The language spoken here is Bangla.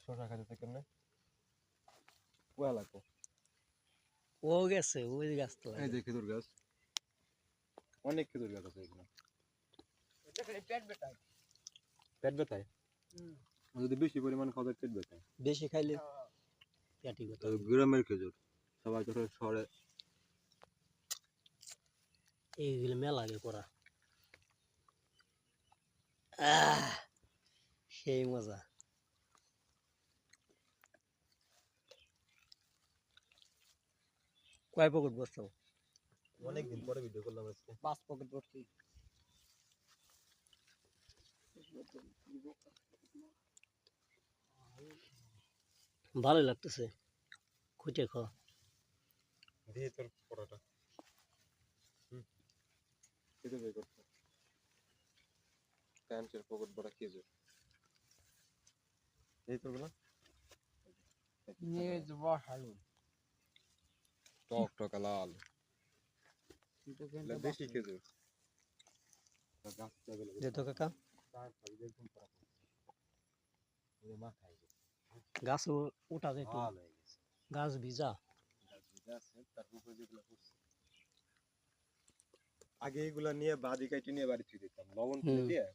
শশা খাইতে কেমনে ওয়া লাগবো ও গেছে ওই গাছটা এই যে খেজুর গাছ অনেক খেজুর গাছ আছে এখানে পেট ব্যথায় যদি বেশি পরিমাণ খাওয়া যায় পেট ব্যথায় বেশি খাইলে পেটি ব্যথা গ্রামের খেজুর সবাই তো শহরে এইগুলো মেলা আগে করা সেই মজা কয় পকেট বসছো অনেকদিন পরে ভিডিও করলাম আজকে 5 পকেট ভর্তি ভালো লাগতেছে খুঁটে খাওয়া দিয়ে তোর পরোটা খেতে যাই করতে প্যান্টের পকেট বড় খেজুর এই তোর গুলো নিয়ে যাওয়া হালু টক টক লাল দেশি খেজুর দে তো কাকা গাছ উঠা যায় তো গাছ ভিজা আগে এগুলা নিয়ে বাদি কাটি নিয়ে বাড়ি থুই দিতাম লবণ তুলে দিয়ে